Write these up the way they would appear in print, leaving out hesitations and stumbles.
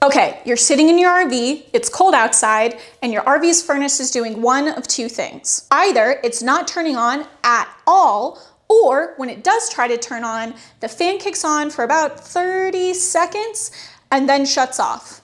Okay, you're sitting in your RV, it's cold outside, and your RV's furnace is doing one of two things. Either it's not turning on at all, or when it does try to turn on, the fan kicks on for about 30 seconds and then shuts off,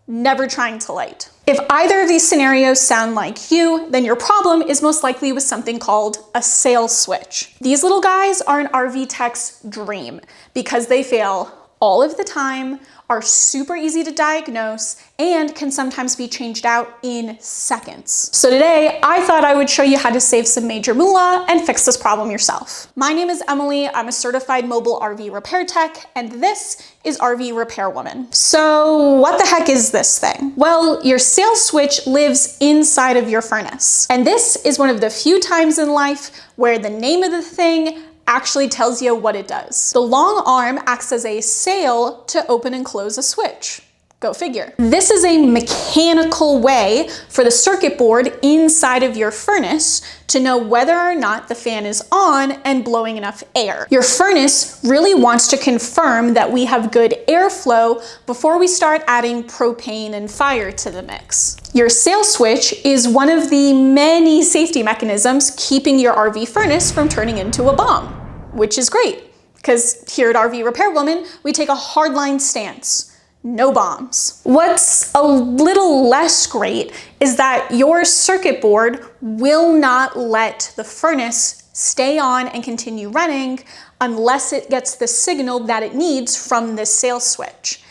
never trying to light. If either of these scenarios sound like you, then your problem is most likely with something called a sail switch. These little guys are an RV tech's dream because they fail all of the time, are super easy to diagnose, and can sometimes be changed out in seconds. So today, I thought I would show you how to save some major moolah and fix this problem yourself. My name is Emily, I'm a certified mobile RV repair tech, and this is RV Repair Woman. So what the heck is this thing? Well, your sail switch lives inside of your furnace. And this is one of the few times in life where the name of the thing actually tells you what it does. The long arm acts as a sail to open and close a switch. Go figure. This is a mechanical way for the circuit board inside of your furnace to know whether or not the fan is on and blowing enough air. Your furnace really wants to confirm that we have good airflow before we start adding propane and fire to the mix. Your sail switch is one of the many safety mechanisms keeping your RV furnace from turning into a bomb, which is great, because here at RV Repair Woman, we take a hardline stance. No bombs. What's a little less great is that your circuit board will not let the furnace stay on and continue running unless it gets the signal that it needs from this sail switch.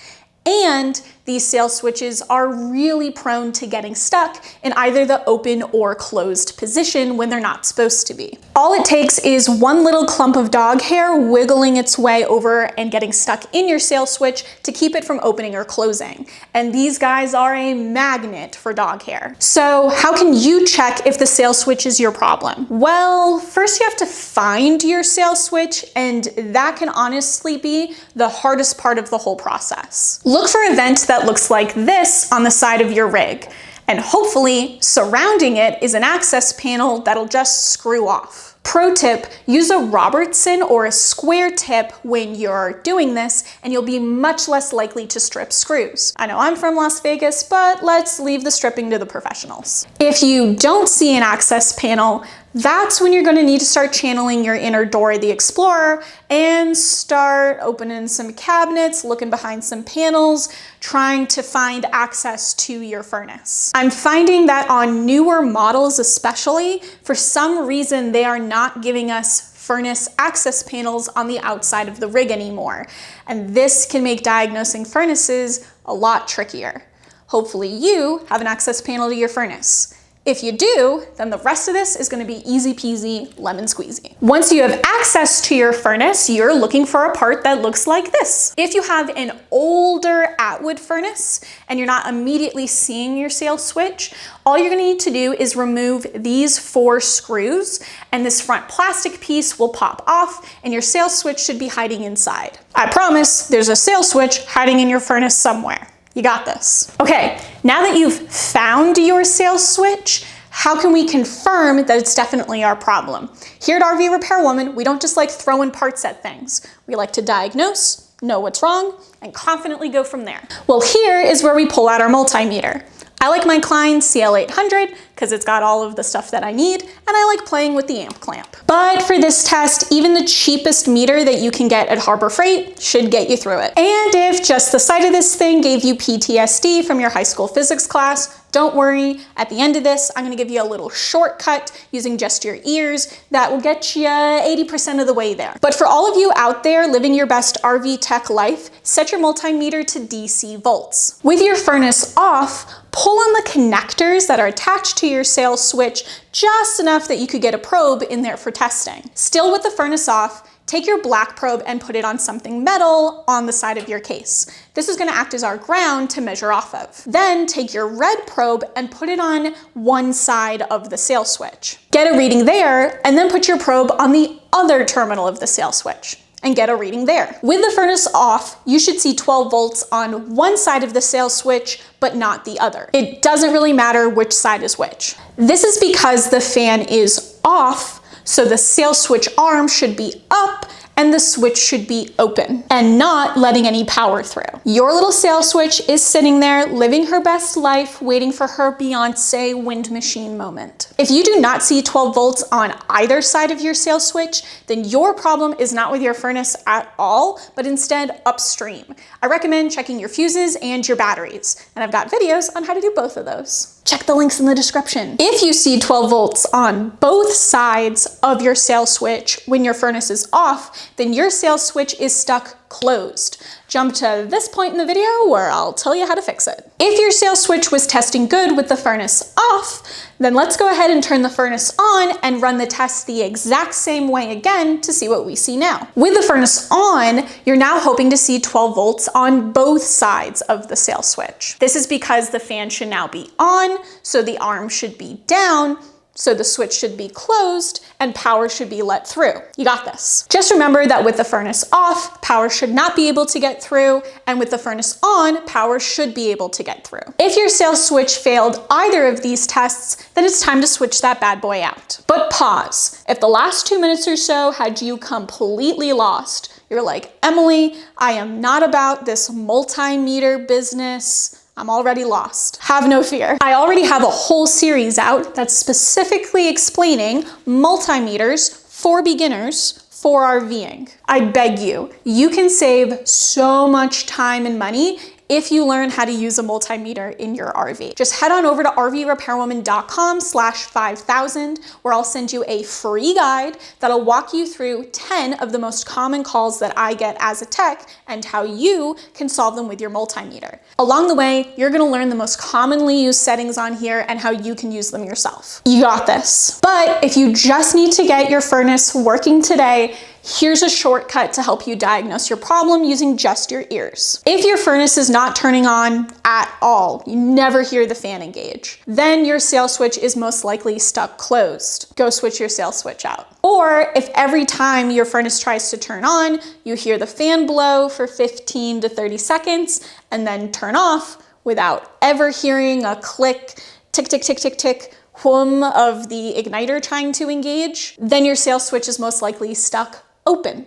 And these sail switches are really prone to getting stuck in either the open or closed position when they're not supposed to be. All it takes is one little clump of dog hair wiggling its way over and getting stuck in your sail switch to keep it from opening or closing. And these guys are a magnet for dog hair. So how can you check if the sail switch is your problem? Well, first you have to find your sail switch, and that can honestly be the hardest part of the whole process. Look for a vent that looks like this on the side of your rig, and hopefully surrounding it is an access panel that'll just screw off. Pro tip, use a Robertson or a square tip when you're doing this, and you'll be much less likely to strip screws. I know I'm from Las Vegas, but let's leave the stripping to the professionals. If you don't see an access panel, that's when you're going to need to start channeling your inner Dora the Explorer and start opening some cabinets, looking behind some panels, trying to find access to your furnace. I'm finding that on newer models especially, for some reason they are not giving us furnace access panels on the outside of the rig anymore. And this can make diagnosing furnaces a lot trickier. Hopefully you have an access panel to your furnace. If you do, then the rest of this is going to be easy peasy lemon squeezy. Once you have access to your furnace, you're looking for a part that looks like this. If you have an older Atwood furnace and you're not immediately seeing your sail switch, all you're going to need to do is remove these 4 screws, and this front plastic piece will pop off and your sail switch should be hiding inside. I promise there's a sail switch hiding in your furnace somewhere. You got this. Okay, now that you've found your sail switch, how can we confirm that it's definitely our problem? Here at RV Repair Woman, we don't just like throwing parts at things. We like to diagnose, know what's wrong, and confidently go from there. Well, here is where we pull out our multimeter. I like my Klein CL800 because it's got all of the stuff that I need, and I like playing with the amp clamp. But for this test, even the cheapest meter that you can get at Harbor Freight should get you through it. And if just the sight of this thing gave you PTSD from your high school physics class, don't worry, at the end of this, I'm gonna give you a little shortcut using just your ears that will get you 80% of the way there. But for all of you out there living your best RV tech life, set your multimeter to DC volts. With your furnace off, pull on the connectors that are attached to your sail switch just enough that you could get a probe in there for testing. Still with the furnace off, take your black probe and put it on something metal on the side of your case. This is going to act as our ground to measure off of. Then take your red probe and put it on one side of the sail switch. Get a reading there, and then put your probe on the other terminal of the sail switch and get a reading there. With the furnace off, you should see 12 volts on one side of the sail switch, but not the other. It doesn't really matter which side is which. This is because the fan is off, so the sail switch arm should be up and the switch should be open and not letting any power through. Your little sail switch is sitting there living her best life, waiting for her Beyonce wind machine moment. If you do not see 12 volts on either side of your sail switch, then your problem is not with your furnace at all, but instead upstream. I recommend checking your fuses and your batteries, and I've got videos on how to do both of those. Check the links in the description. If you see 12 volts on both sides of your sail switch when your furnace is off, then your sail switch is stuck closed. Jump to this point in the video where I'll tell you how to fix it. If your sail switch was testing good with the furnace off, then let's go ahead and turn the furnace on and run the test the exact same way again to see what we see now. With the furnace on, you're now hoping to see 12 volts on both sides of the sail switch. This is because the fan should now be on, so the arm should be down, so the switch should be closed and power should be let through. You got this. Just remember that with the furnace off, power should not be able to get through, and with the furnace on, power should be able to get through. If your sail switch failed either of these tests, then it's time to switch that bad boy out. But pause. If the last 2 minutes or so had you completely lost, you're like, Emily, I am not about this multimeter business. I'm already lost. Have no fear. I already have a whole series out that's specifically explaining multimeters for beginners for RVing. I beg you, you can save so much time and money if you learn how to use a multimeter in your RV. Just head on over to rvrepairwoman.com/5000, where I'll send you a free guide that'll walk you through 10 of the most common calls that I get as a tech and how you can solve them with your multimeter. Along the way, you're gonna learn the most commonly used settings on here and how you can use them yourself. You got this. But if you just need to get your furnace working today, here's a shortcut to help you diagnose your problem using just your ears. If your furnace is not turning on at all, you never hear the fan engage, then your sail switch is most likely stuck closed. Go switch your sail switch out. Or if every time your furnace tries to turn on, you hear the fan blow for 15 to 30 seconds and then turn off without ever hearing a click, tick, tick, tick, tick, tick, hum of the igniter trying to engage, then your sail switch is most likely stuck open.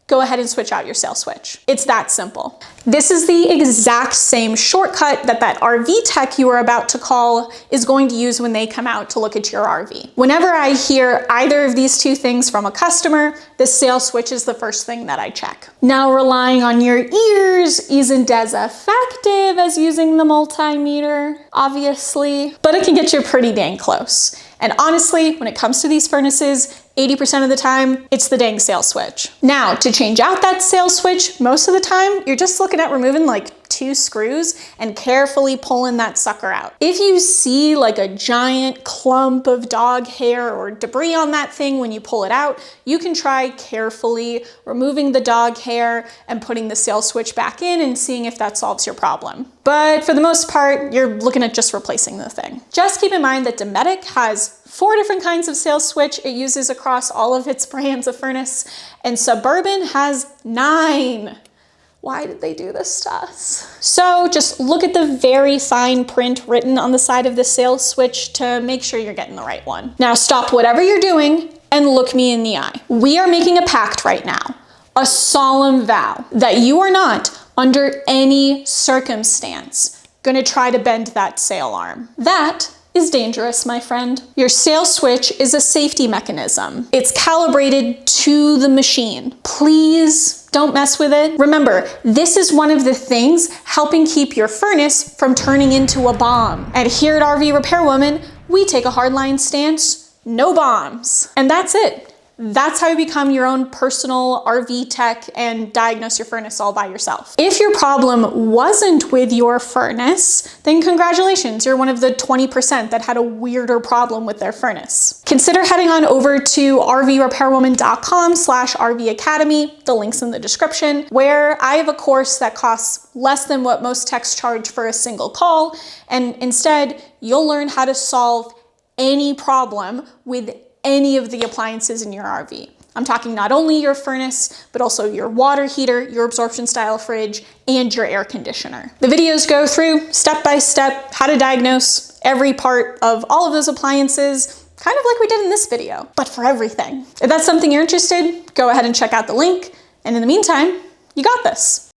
Go ahead and switch out your sail switch. It's that simple. This is the exact same shortcut that RV tech you are about to call is going to use when they come out to look at your RV. Whenever I hear either of these two things from a customer, the sail switch is the first thing that I check. Now, relying on your ears isn't as effective as using the multimeter, obviously, but it can get you pretty dang close. And honestly, when it comes to these furnaces, 80% of the time, it's the dang sail switch. Now, to change out that sail switch, most of the time, you're just looking at removing like 2 screws and carefully pulling that sucker out. If you see like a giant clump of dog hair or debris on that thing when you pull it out, you can try carefully removing the dog hair and putting the sail switch back in and seeing if that solves your problem. But for the most part, you're looking at just replacing the thing. Just keep in mind that Dometic has 4 different kinds of sail switch it uses across all of its brands of furnace, and Suburban has 9. Why did they do this to us? So just look at the very fine print written on the side of the sail switch to make sure you're getting the right one. Now stop whatever you're doing and look me in the eye. We are making a pact right now, a solemn vow that you are not, under any circumstance, gonna try to bend that sail arm. That is dangerous, my friend. Your sail switch is a safety mechanism. It's calibrated to the machine. Please don't mess with it. Remember, this is one of the things helping keep your furnace from turning into a bomb. And here at RV Repairwoman, we take a hardline stance, no bombs. And that's it. That's how you become your own personal RV tech and diagnose your furnace all by yourself. If your problem wasn't with your furnace, then congratulations, you're one of the 20% that had a weirder problem with their furnace. Consider heading on over to rvrepairwoman.com/RV Academy, the link's in the description, where I have a course that costs less than what most techs charge for a single call, and instead, you'll learn how to solve any problem with any of the appliances in your RV. I'm talking not only your furnace, but also your water heater, your absorption style fridge, and your air conditioner. The videos go through step by step how to diagnose every part of all of those appliances, kind of like we did in this video, but for everything. If that's something you're interested, go ahead and check out the link. And in the meantime, you got this.